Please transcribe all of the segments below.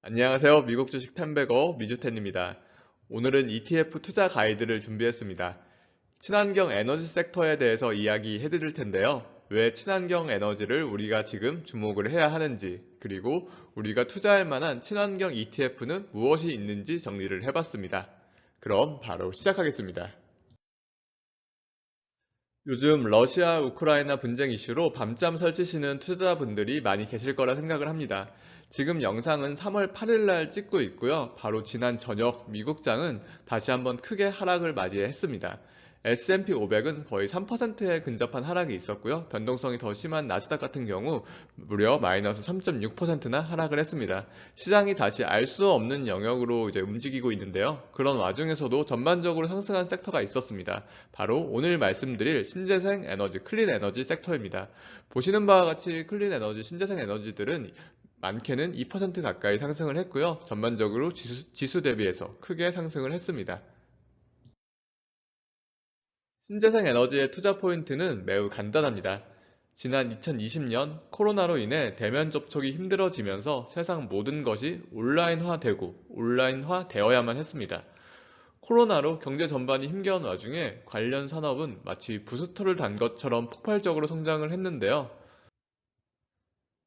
안녕하세요. 미국 주식 템베거 미주텐입니다. 오늘은 ETF 투자 가이드를 준비했습니다. 친환경 에너지 섹터에 대해서 이야기해 드릴 텐데요. 왜 친환경 에너지를 우리가 지금 주목을 해야 하는지, 그리고 우리가 투자할 만한 친환경 ETF는 무엇이 있는지 정리를 해봤습니다. 그럼 바로 시작하겠습니다. 요즘 러시아 우크라이나 분쟁 이슈로 밤잠 설치시는 투자자분들이 많이 계실 거라 생각을 합니다. 지금 영상은 3월 8일 날 찍고 있고요. 바로 지난 저녁 미국장은 다시 한번 크게 하락을 맞이했습니다. S&P 500은 거의 3%에 근접한 하락이 있었고요. 변동성이 더 심한 나스닥 같은 경우 무려 마이너스 3.6%나 하락을 했습니다. 시장이 다시 알 수 없는 영역으로 이제 움직이고 있는데요. 그런 와중에서도 전반적으로 상승한 섹터가 있었습니다. 바로 오늘 말씀드릴 신재생 에너지, 클린 에너지 섹터입니다. 보시는 바와 같이 클린 에너지, 신재생 에너지들은 많게는 2% 가까이 상승을 했고요. 전반적으로 지수 대비해서 크게 상승을 했습니다. 신재생 에너지의 투자 포인트는 매우 간단합니다. 지난 2020년 코로나로 인해 대면 접촉이 힘들어지면서 세상 모든 것이 온라인화되고 온라인화되어야만 했습니다. 코로나로 경제 전반이 힘겨운 와중에 관련 산업은 마치 부스터를 단 것처럼 폭발적으로 성장을 했는데요.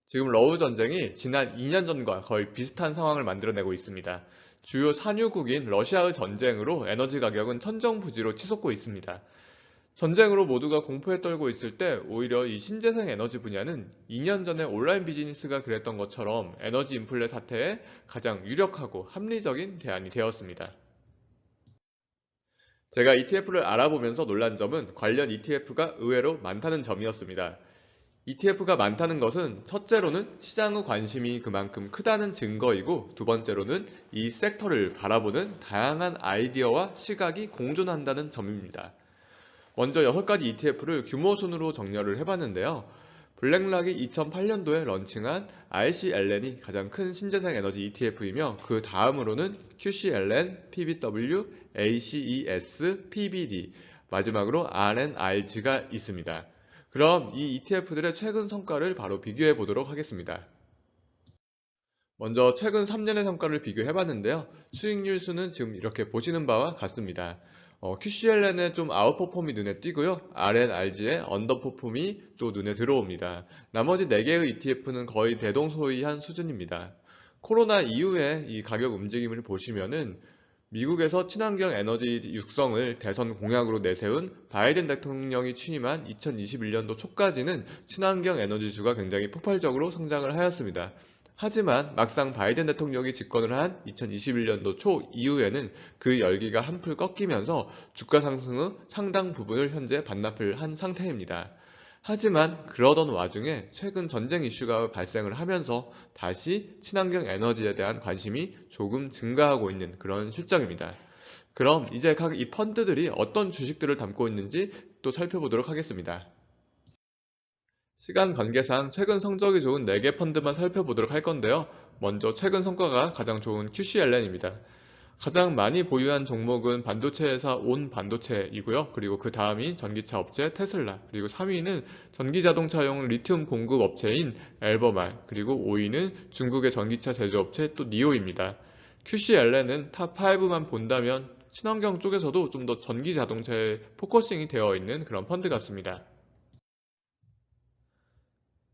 지금 러우 전쟁이 지난 2년 전과 거의 비슷한 상황을 만들어내고 있습니다. 주요 산유국인 러시아의 전쟁으로 에너지 가격은 천정부지로 치솟고 있습니다. 전쟁으로 모두가 공포에 떨고 있을 때 오히려 이 신재생 에너지 분야는 2년 전에 온라인 비즈니스가 그랬던 것처럼 에너지 인플레 사태에 가장 유력하고 합리적인 대안이 되었습니다. 제가 ETF를 알아보면서 놀란 점은 관련 ETF가 의외로 많다는 점이었습니다. ETF가 많다는 것은 첫째로는 시장의 관심이 그만큼 크다는 증거이고 두 번째로는 이 섹터를 바라보는 다양한 아이디어와 시각이 공존한다는 점입니다. 먼저 6가지 ETF를 규모 순으로 정렬을 해봤는데요. 블랙락이 2008년도에 런칭한 RCLN이 가장 큰 신재생 에너지 ETF이며 그 다음으로는 QCLN, PBW, ACES, PBD, 마지막으로 RNRG가 있습니다. 그럼 이 ETF들의 최근 성과를 바로 비교해 보도록 하겠습니다. 먼저 최근 3년의 성과를 비교해봤는데요. 수익률 수는 지금 이렇게 보시는 바와 같습니다. QCLN의 좀 아웃퍼폼이 눈에 띄고요. RNRG의 언더퍼폼이 또 눈에 들어옵니다. 나머지 4개의 ETF는 거의 대동소이한 수준입니다. 코로나 이후에 이 가격 움직임을 보시면은 미국에서 친환경 에너지 육성을 대선 공약으로 내세운 바이든 대통령이 취임한 2021년도 초까지는 친환경 에너지주가 굉장히 폭발적으로 성장을 하였습니다. 하지만 막상 바이든 대통령이 집권을 한 2021년도 초 이후에는 그 열기가 한풀 꺾이면서 주가 상승의 상당 부분을 현재 반납을 한 상태입니다. 하지만 그러던 와중에 최근 전쟁 이슈가 발생을 하면서 다시 친환경 에너지에 대한 관심이 조금 증가하고 있는 그런 실정입니다. 그럼 이제 각 이 펀드들이 어떤 주식들을 담고 있는지 또 살펴보도록 하겠습니다. 시간 관계상 최근 성적이 좋은 4개 펀드만 살펴보도록 할 건데요. 먼저 최근 성과가 가장 좋은 QCLN입니다. 가장 많이 보유한 종목은 반도체 회사 온 반도체이고요. 그리고 그 다음이 전기차 업체 테슬라, 그리고 3위는 전기자동차용 리튬 공급 업체인 엘버말, 그리고 5위는 중국의 전기차 제조업체 또 니오입니다. QCLN은 탑5만 본다면 친환경 쪽에서도 좀 더 전기자동차에 포커싱이 되어 있는 그런 펀드 같습니다.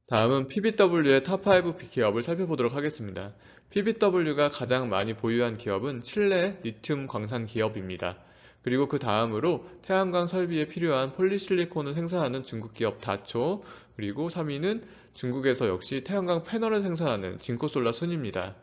다음은 PBW의 탑5 기업을 살펴보도록 하겠습니다. PBW가 가장 많이 보유한 기업은 칠레 리튬 광산 기업입니다. 그리고 그 다음으로 태양광 설비에 필요한 폴리실리콘을 생산하는 중국 기업 다초, 그리고 3위는 중국에서 역시 태양광 패널을 생산하는 진코솔라 순입니다.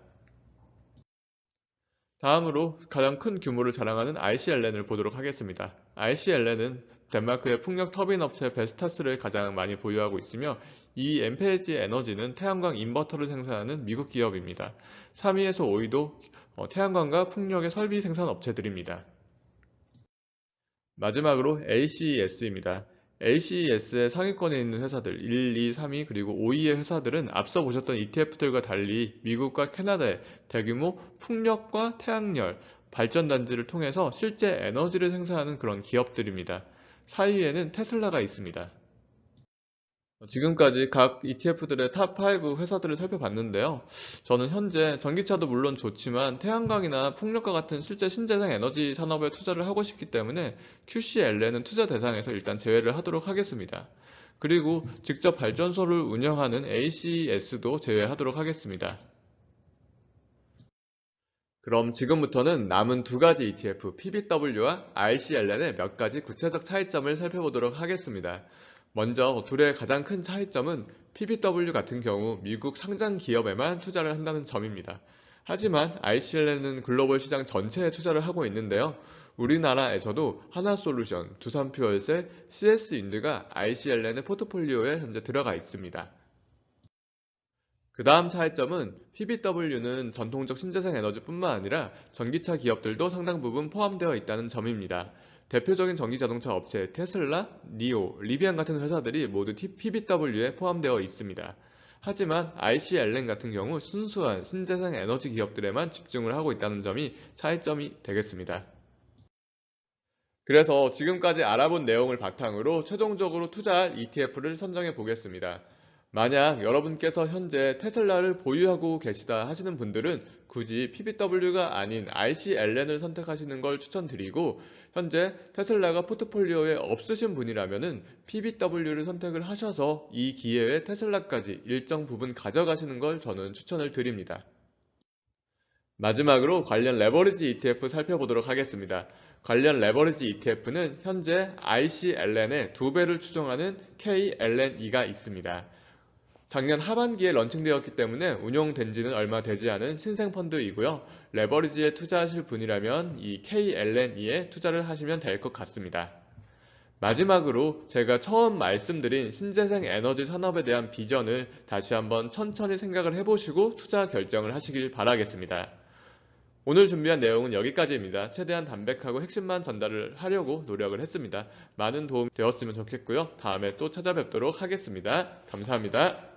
다음으로 가장 큰 규모를 자랑하는 ICLN을 보도록 하겠습니다. ICLN은 덴마크의 풍력 터빈 업체 베스타스를 가장 많이 보유하고 있으며 이 엠페지 에너지는 태양광 인버터를 생산하는 미국 기업입니다. 3위에서 5위도 태양광과 풍력의 설비 생산 업체들입니다. 마지막으로 ACES입니다. ACES의 상위권에 있는 회사들 1, 2, 3위 그리고 5위의 회사들은 앞서 보셨던 ETF들과 달리 미국과 캐나다의 대규모 풍력과 태양열 발전단지를 통해서 실제 에너지를 생산하는 그런 기업들입니다. 4위에는 테슬라가 있습니다. 지금까지 각 ETF들의 탑5 회사들을 살펴봤는데요. 저는 현재 전기차도 물론 좋지만 태양광이나 풍력과 같은 실제 신재생 에너지 산업에 투자를 하고 싶기 때문에 QCLN은 투자 대상에서 일단 제외를 하도록 하겠습니다. 그리고 직접 발전소를 운영하는 ACS도 제외하도록 하겠습니다. 그럼 지금부터는 남은 두 가지 ETF, PBW와 RCLN의 몇 가지 구체적 차이점을 살펴보도록 하겠습니다. 먼저 둘의 가장 큰 차이점은 PBW 같은 경우 미국 상장 기업에만 투자를 한다는 점입니다. 하지만 RCLN은 글로벌 시장 전체에 투자를 하고 있는데요. 우리나라에서도 하나솔루션, 두산퓨얼셀, CS인드가 RCLN의 포트폴리오에 현재 들어가 있습니다. 그 다음 차이점은 PBW는 전통적 신재생 에너지뿐만 아니라 전기차 기업들도 상당 부분 포함되어 있다는 점입니다. 대표적인 전기자동차 업체 테슬라, 니오, 리비안 같은 회사들이 모두 PBW에 포함되어 있습니다. 하지만 ICLN 같은 경우 순수한 신재생 에너지 기업들에만 집중을 하고 있다는 점이 차이점이 되겠습니다. 그래서 지금까지 알아본 내용을 바탕으로 최종적으로 투자할 ETF를 선정해 보겠습니다. 만약 여러분께서 현재 테슬라를 보유하고 계시다 하시는 분들은 굳이 PBW가 아닌 ICLN을 선택하시는 걸 추천드리고, 현재 테슬라가 포트폴리오에 없으신 분이라면 PBW를 선택을 하셔서 이 기회에 테슬라까지 일정 부분 가져가시는 걸 저는 추천을 드립니다. 마지막으로 관련 레버리지 ETF 살펴보도록 하겠습니다. 관련 레버리지 ETF는 현재 ICLN의 2배를 추정하는 KLNE가 있습니다. 작년 하반기에 런칭되었기 때문에 운용된 지는 얼마 되지 않은 신생 펀드이고요. 레버리지에 투자하실 분이라면 이 KLNE에 투자를 하시면 될 것 같습니다. 마지막으로 제가 처음 말씀드린 신재생 에너지 산업에 대한 비전을 다시 한번 천천히 생각을 해보시고 투자 결정을 하시길 바라겠습니다. 오늘 준비한 내용은 여기까지입니다. 최대한 담백하고 핵심만 전달을 하려고 노력을 했습니다. 많은 도움이 되었으면 좋겠고요. 다음에 또 찾아뵙도록 하겠습니다. 감사합니다.